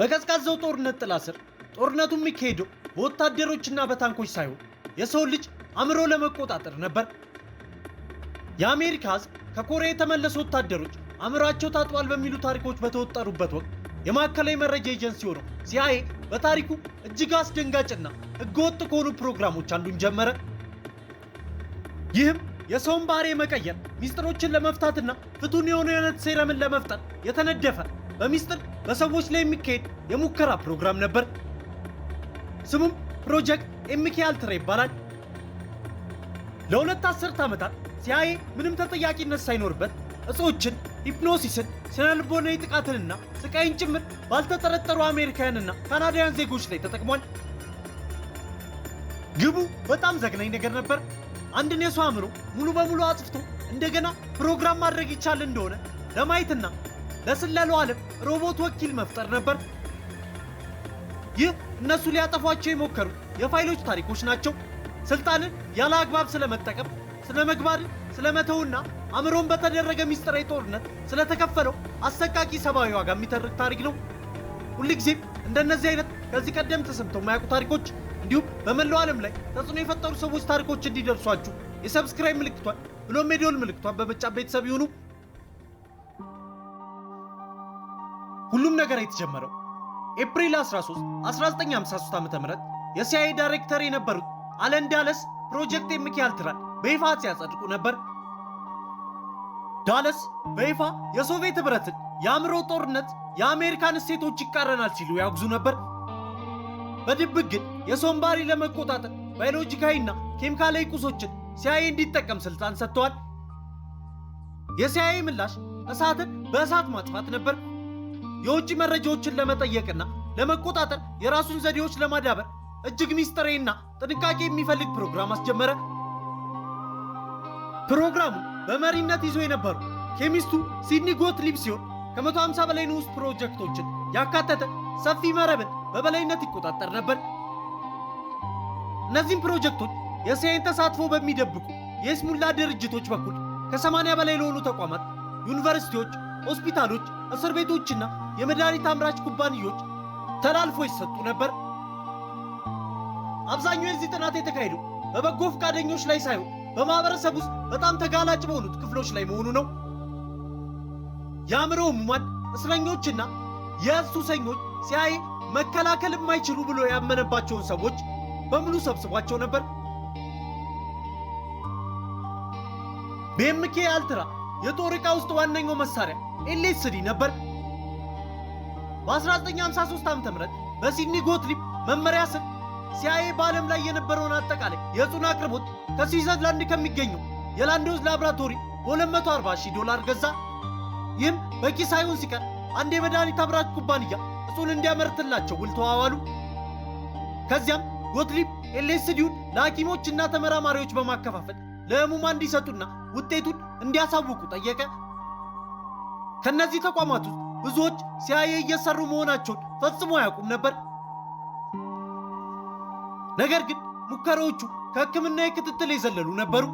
በቀዝቃዛው ጦርነት ጥላ ስር ጦርነቱ የሚካሄደው በወታደሮችና በታንኮች ሳይሆን የሰው ልጅ አእምሮ ለመቆጣጠር ነበር። የአሜሪካ ሕዝብ ከኮሪያ የተመለሱ ወታደሮች አእምሯቸው ታጥቧል በሚሉ ታሪኮች በተወጠሩበት ወቅት የማዕከላዊ መረጃ ኤጀንሲ ሆነው ሲአይኤ በታሪኩ እጅግ አስደንጋጭና ህገወጥ ከሆኑ ፕሮግራሞች አንዱን ጀመረ። ይህም የሰውን ባህሪ መቀየር፣ ሚስጥሮችን ለመፍታትና ፍቱን የሆነ የነት ሴረምን ለመፍጠር የተነደፈ በሚስጥር በሰዎች ላይ የሚካሄድ የሙከራ ፕሮግራም ነበር። ስሙም ፕሮጀክት ኤምኬ አልትራ ይባላል። ለሁለት አስርት ዓመታት ሲአይኤ ምንም ተጠያቂነት ሳይኖርበት እጾችን፣ ሂፕኖሲስን፣ ስነልቦናዊ ጥቃትንና ስቃይን ጭምር ባልተጠረጠሩ አሜሪካውያንና ካናዳውያን ዜጎች ላይ ተጠቅሟል። ግቡ በጣም ዘግናኝ ነገር ነበር። አንድን የሰው አእምሮ ሙሉ በሙሉ አጥፍቶ እንደገና ፕሮግራም ማድረግ ይቻል እንደሆነ ለማየትና ለስለላው ዓለም ሮቦት ወኪል መፍጠር ነበር። ይህ እነሱ ሊያጠፏቸው የሞከሩ የፋይሎች ታሪኮች ናቸው። ስልጣንን ያለ አግባብ ስለመጠቀም፣ ስለመግባርን ስለመተውና አእምሮን በተደረገ ሚስጥራዊ ጦርነት ስለተከፈለው አሰቃቂ ሰብአዊ ዋጋ የሚተርክ ታሪክ ነው። ሁልጊዜም እንደነዚህ አይነት ከዚህ ቀደም ተሰምተው የማያውቁ ታሪኮች እንዲሁም በመላው ዓለም ላይ ተጽዕኖ የፈጠሩ ሰዎች ታሪኮች እንዲደርሷችሁ የሰብስክራይብ ምልክቷን ብሎም የደወል ምልክቷን በመጫን ቤተሰብ ይሁኑ። ሁሉም ነገር የተጀመረው ኤፕሪል 13 1953 ዓ.ም የሲአይኤ ዳይሬክተር የነበሩት አለን ዳለስ ፕሮጀክት ኤምኬ አልትራን በይፋ ሲያጸድቁ ነበር። ዳለስ በይፋ የሶቪየት ህብረትን የአእምሮ ጦርነት የአሜሪካን እሴቶች ይቃረናል ሲሉ ያወግዙ ነበር። በድብቅ ግን የሰውን ባህሪ ለመቆጣጠር ባዮሎጂካዊና ኬሚካላዊ ቁሶችን ሲአይኤ እንዲጠቀም ስልጣን ሰጥተዋል። የሲአይኤ ምላሽ እሳትን በእሳት ማጥፋት ነበር። የውጭ መረጃዎችን ለመጠየቅና ለመቆጣጠር የራሱን ዘዴዎች ለማዳበር እጅግ ሚስጥራዊና ጥንቃቄ የሚፈልግ ፕሮግራም አስጀመረ። ፕሮግራሙ በመሪነት ይዞ የነበሩ ኬሚስቱ ሲድኒ ጎትሊብ ሲሆን ከ150 በላይ ንዑስ ፕሮጀክቶችን ያካተተ ሰፊ መረብን በበላይነት ይቆጣጠር ነበር። እነዚህም ፕሮጀክቶች የሲአይኤን ተሳትፎ በሚደብቁ የስሙላ ድርጅቶች በኩል ከ80 በላይ ለሆኑ ተቋማት፣ ዩኒቨርሲቲዎች፣ ሆስፒታሎች፣ እስር ቤቶችና የመድኃኒት አምራች ኩባንያዎች ተላልፎ ይሰጡ ነበር። አብዛኛው የዚህ ጥናት የተካሄደው በበጎ ፈቃደኞች ላይ ሳይሆን በማህበረሰብ ውስጥ በጣም ተጋላጭ በሆኑት ክፍሎች ላይ መሆኑ ነው። የአእምሮ ህሙማን፣ እስረኞችና የሱሰኞች ሲአይኤ መከላከል የማይችሉ ብሎ ያመነባቸውን ሰዎች በሙሉ ሰብስቧቸው ነበር። በኤምኬ አልትራ የጦር ዕቃ ውስጥ ዋነኛው መሳሪያ ኤልኤስዲ ነበር። በ1953 ዓ.ም በሲድኒ ጎትሊብ መመሪያ ስር ሲአይኤ በዓለም ላይ የነበረውን አጠቃላይ የዕፁን አቅርቦት ከስዊዘርላንድ ከሚገኘው የላንዶዝ ላቦራቶሪ $240,000 ገዛ። ይህም በቂ ሳይሆን ሲቀር አንድ የመድኃኒት አምራች ኩባንያ ዕፁን እንዲያመርትላቸው ውል ተዋዋሉ። ከዚያም ጎትሊብ ኤልኤስዲውን ለሐኪሞችና ተመራማሪዎች በማከፋፈል ለህሙማን እንዲሰጡና ውጤቱን እንዲያሳውቁ ጠየቀ። ከነዚህ ተቋማት ውስጥ ብዙዎች ሲአይኤ እየሰሩ መሆናቸውን ፈጽሞ አያውቁም ነበር። ነገር ግን ሙከራዎቹ ከሕክምና የክትትል የዘለሉ ነበሩ።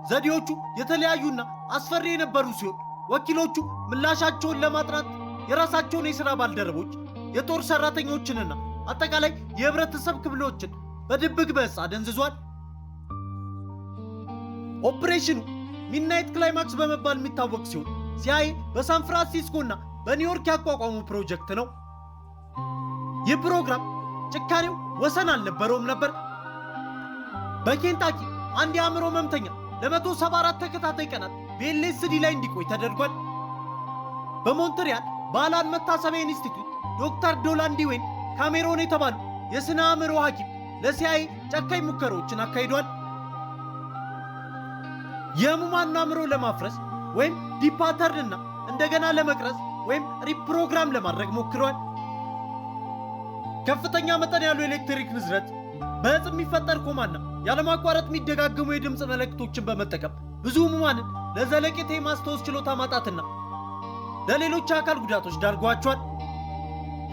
ዘዴዎቹ የተለያዩና አስፈሪ የነበሩ ሲሆን ወኪሎቹ ምላሻቸውን ለማጥናት የራሳቸውን የሥራ ባልደረቦች፣ የጦር ሠራተኞችንና አጠቃላይ የህብረተሰብ ክፍሎችን በድብቅ በዕፅ አደንዝዟል። ኦፕሬሽኑ ሚድናይት ክላይማክስ በመባል የሚታወቅ ሲሆን ሲአይኤ በሳን ፍራንሲስኮና በኒውዮርክ ያቋቋሙ ፕሮጀክት ነው። ይህ ፕሮግራም ጭካኔው ወሰን አልነበረውም ነበር። በኬንታኪ አንድ የአእምሮ ህመምተኛ ለ174 ተከታታይ ቀናት በኤልኤስዲ ላይ እንዲቆይ ተደርጓል። በሞንትሪያል በአላን መታሰቢያ ኢንስቲትዩት ዶክተር ዶላንዲ ዌን ካሜሮን የተባሉ የስነ አእምሮ ሐኪም ለሲአይኤ ጨካኝ ሙከራዎችን አካሂዷል። የህሙማን አእምሮ ለማፍረስ ወይም ዲፓተርንና እንደገና ለመቅረጽ ወይም ሪፕሮግራም ለማድረግ ሞክሯል። ከፍተኛ መጠን ያለው ኤሌክትሪክ ንዝረት፣ በዕፅ የሚፈጠር ኮማና ያለማቋረጥ የሚደጋገሙ የድምፅ መልእክቶችን በመጠቀም ብዙ ህሙማንን ለዘለቄታ የማስታወስ ችሎታ ማጣትና ለሌሎች አካል ጉዳቶች ዳርጓቸዋል።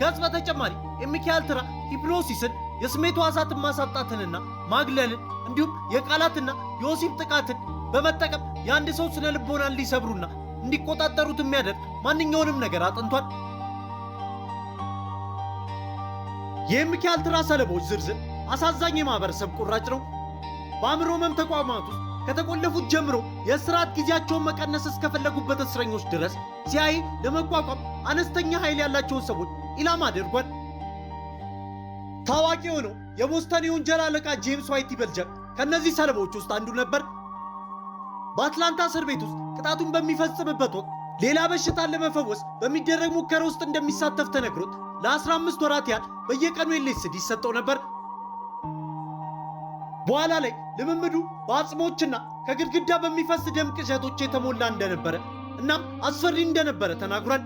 ከዚህ በተጨማሪ ኤምኬ አልትራ ሂፕኖሲስን፣ የስሜት ሕዋሳትን ማሳጣትንና ማግለልን እንዲሁም የቃላትና የወሲብ ጥቃትን በመጠቀም የአንድ ሰው ስነ ልቦናን ሊሰብሩና እንዲቆጣጠሩት የሚያደርግ ማንኛውንም ነገር አጥንቷል። የኤምኬ አልትራ ሰለቦች ዝርዝር አሳዛኝ የማህበረሰብ ቁራጭ ነው። በአእምሮ ህመም ተቋማት ውስጥ ከተቆለፉት ጀምሮ የእስራት ጊዜያቸውን መቀነስ እስከፈለጉበት እስረኞች ድረስ ሲአይኤ ለመቋቋም አነስተኛ ኃይል ያላቸውን ሰዎች ኢላማ አድርጓል። ታዋቂ የሆነው የቦስተን የወንጀል አለቃ ጄምስ ዋይት በልጀር ከእነዚህ ሰለቦች ውስጥ አንዱ ነበር። በአትላንታ እስር ቤት ውስጥ ቅጣቱን በሚፈጽምበት ወቅት ሌላ በሽታን ለመፈወስ በሚደረግ ሙከራ ውስጥ እንደሚሳተፍ ተነግሮት ለ15 ወራት ያህል በየቀኑ ኤልኤስዲ ይሰጠው ነበር። በኋላ ላይ ልምምዱ በአጽሞችና ከግድግዳ በሚፈስ ደም ቅዠቶች የተሞላ እንደነበረ እናም አስፈሪ እንደነበረ ተናግሯል።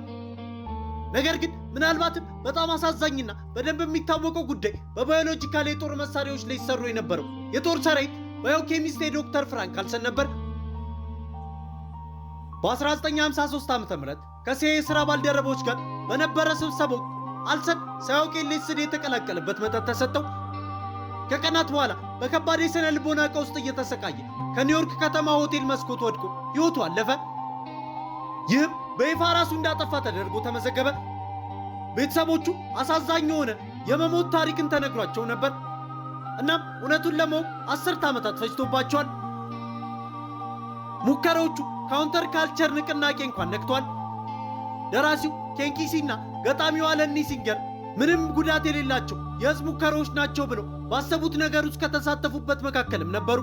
ነገር ግን ምናልባትም በጣም አሳዛኝና በደንብ የሚታወቀው ጉዳይ በባዮሎጂካል የጦር መሳሪያዎች ላይ ይሰሩ የነበረው የጦር ሰራዊት ባዮኬሚስት ዶክተር ፍራንክ ካልሰን ነበር። በ1953 ዓ.ም ከሲአይኤ ስራ ባልደረቦች ጋር በነበረ ስብሰባ አልሰን ሳያውቅ ኤልኤስዲ የተቀላቀለበት መጠጥ ተሰጠው። ከቀናት በኋላ በከባድ የሥነ ልቦና ቀውስ ውስጥ እየተሰቃየ ከኒውዮርክ ከተማ ሆቴል መስኮት ወድቆ ሕይወቱ አለፈ። ይህም በይፋ ራሱ እንዳጠፋ ተደርጎ ተመዘገበ። ቤተሰቦቹ አሳዛኝ የሆነ የመሞት ታሪክን ተነግሯቸው ነበር። እናም እውነቱን ለማወቅ 10 ዓመታት ፈጅቶባቸዋል። ሙከራዎቹ ካውንተር ካልቸር ንቅናቄ እንኳን ነክቷል። ደራሲው ኬንኪሲና ገጣሚው አለን ሲንገር ምንም ጉዳት የሌላቸው የሕዝብ ሙከራዎች ናቸው ብለው ባሰቡት ነገር ውስጥ ከተሳተፉበት መካከልም ነበሩ።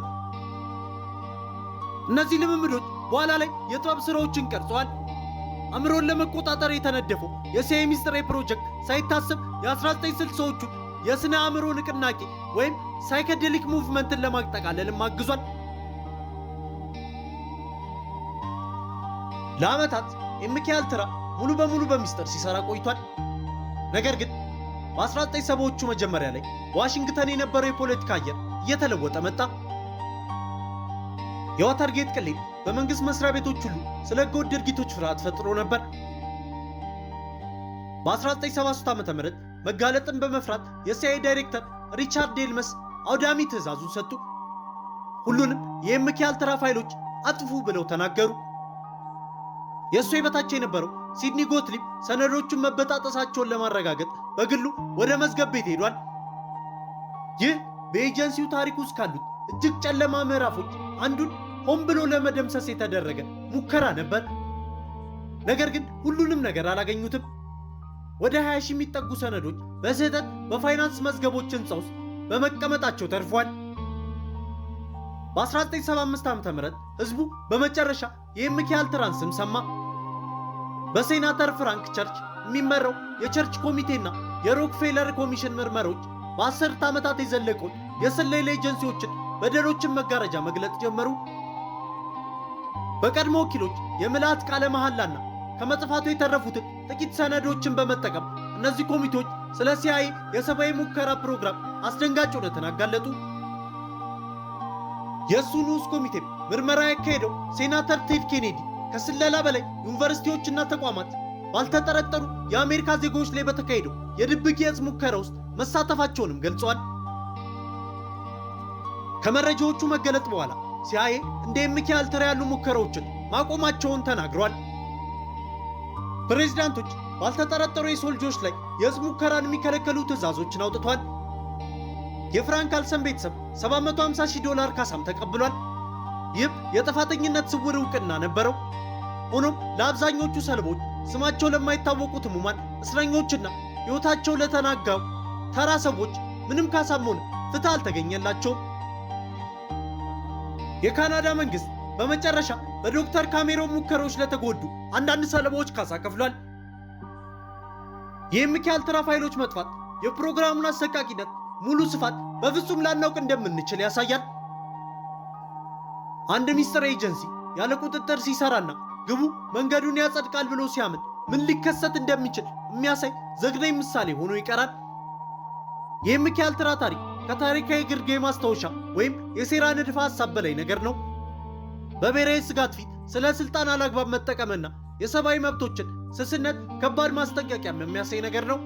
እነዚህ ልምምዶች በኋላ ላይ የጥበብ ሥራዎችን ቀርጸዋል። አእምሮን ለመቆጣጠር የተነደፈው የሲአይኤ ሚስጥራዊ ፕሮጀክት ሳይታሰብ የ1960ዎቹን የሥነ አእምሮ ንቅናቄ ወይም ሳይከዴሊክ ሙቭመንትን ለማጠቃለልም አግዟል። ለዓመታት ኤምኬ አልትራ ሙሉ በሙሉ በሚስጥር ሲሰራ ቆይቷል። ነገር ግን በ1970ዎቹ መጀመሪያ ላይ ዋሽንግተን የነበረው የፖለቲካ አየር እየተለወጠ መጣ። የዋተርጌት ቅሌት በመንግስት መስሪያ ቤቶች ሁሉ ስለ ሕገወጥ ድርጊቶች ፍርሃት ፈጥሮ ነበር። በ1973 ዓ.ም መጋለጥን በመፍራት የሲአይኤ ዳይሬክተር ሪቻርድ ዴልመስ አውዳሚ ትዕዛዙን ሰጡ። ሁሉንም የኤምኬ አልትራ ፋይሎች አጥፉ ብለው ተናገሩ። የእሱ የበታች የነበረው ሲድኒ ጎትሊብ ሰነዶቹን መበጣጠሳቸውን ለማረጋገጥ በግሉ ወደ መዝገብ ቤት ሄዷል። ይህ በኤጀንሲው ታሪክ ውስጥ ካሉት እጅግ ጨለማ ምዕራፎች አንዱን ሆን ብሎ ለመደምሰስ የተደረገ ሙከራ ነበር። ነገር ግን ሁሉንም ነገር አላገኙትም። ወደ 20 ሺህ የሚጠጉ ሰነዶች በስህተት በፋይናንስ መዝገቦች ሕንፃ ውስጥ በመቀመጣቸው ተርፏል። በ1975 ዓ.ም ህዝቡ በመጨረሻ የኤምኬ አልትራን ስም ሰማ። በሴናተር ፍራንክ ቸርች የሚመራው የቸርች ኮሚቴና የሮክፌለር ኮሚሽን ምርመሮች በ10 ዓመታት የዘለቀውን የስለላ ኤጀንሲዎችን በደሎችን መጋረጃ መግለጥ ጀመሩ። በቀድሞ ወኪሎች የምልአት ቃለ መሐላና ከመጥፋቱ የተረፉትን ጥቂት ሰነዶችን በመጠቀም እነዚህ ኮሚቴዎች ስለ ሲአይኤ የሰብአዊ ሙከራ ፕሮግራም አስደንጋጭ እውነትን አጋለጡ። የእሱ ንዑስ ኮሚቴ ምርመራ ያካሄደው ሴናተር ቴድ ኬኔዲ ከስለላ በላይ ዩኒቨርሲቲዎችና ተቋማት ባልተጠረጠሩ የአሜሪካ ዜጎች ላይ በተካሄደው የድብቅ የዕፅ ሙከራ ውስጥ መሳተፋቸውንም ገልጸዋል። ከመረጃዎቹ መገለጥ በኋላ ሲአይኤ እንደ ኤምኬ አልትራ ያሉ ሙከራዎችን ማቆማቸውን ተናግሯል። ፕሬዝዳንቶች ባልተጠረጠሩ የሰው ልጆች ላይ የዕፅ ሙከራን የሚከለከሉ ትዕዛዞችን አውጥቷል። የፍራንክ ካልሰን ቤተሰብ $750,000 ካሳም ተቀብሏል። ይህም የጥፋተኝነት ስውር ዕውቅና ነበረው። ሆኖም ለአብዛኞቹ ሰለቦች፣ ስማቸው ለማይታወቁት ሕሙማን እስረኞችና ሕይወታቸው ለተናጋው ተራ ሰዎች ምንም ካሳም ሆነ ፍትህ አልተገኘላቸውም። የካናዳ መንግስት በመጨረሻ በዶክተር ካሜሮን ሙከራዎች ለተጎዱ አንዳንድ ሰለባዎች ካሳ ከፍሏል። የኤምኬ አልትራ ፋይሎች መጥፋት የፕሮግራሙን አሰቃቂነት ሙሉ ስፋት በፍጹም ላናውቅ እንደምንችል ያሳያል። አንድ ሚስጥር ኤጀንሲ ያለ ቁጥጥር ሲሰራና ግቡ መንገዱን ያጸድቃል ብሎ ሲያምን ምን ሊከሰት እንደሚችል የሚያሳይ ዘግናኝ ምሳሌ ሆኖ ይቀራል። የኤምኬ አልትራ ታሪክ ከታሪካዊ ግርጌ ማስታወሻ ወይም የሴራ ንድፈ ሐሳብ በላይ ነገር ነው። በብሔራዊ ስጋት ፊት ስለ ስልጣን አላግባብ መጠቀምና የሰብአዊ መብቶችን ስስነት ከባድ ማስጠንቀቂያም የሚያሳይ ነገር ነው።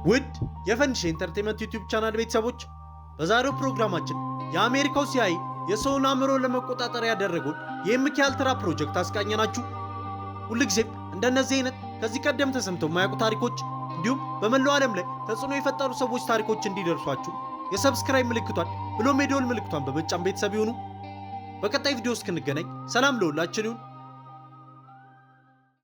ውድ የፈንድሽ ኢንተርቴንመንት ዩቲዩብ ቻናል ቤተሰቦች በዛሬው ፕሮግራማችን የአሜሪካው ሲአይኤ የሰውን አእምሮ ለመቆጣጠር ያደረገውን የኤምኬ አልትራ ፕሮጀክት አስቃኘናችሁ። ሁልጊዜም እንደነዚህ አይነት ከዚህ ቀደም ተሰምተው የማያውቁ ታሪኮች እንዲሁም በመላው ዓለም ላይ ተጽዕኖ የፈጠሩ ሰዎች ታሪኮች እንዲደርሷችሁ የሰብስክራይብ ምልክቷን ብሎም የደወል ምልክቷን በመጫን ቤተሰብ ይሁኑ። በቀጣይ ቪዲዮ እስክንገናኝ ሰላም ለሁላችን ይሁን።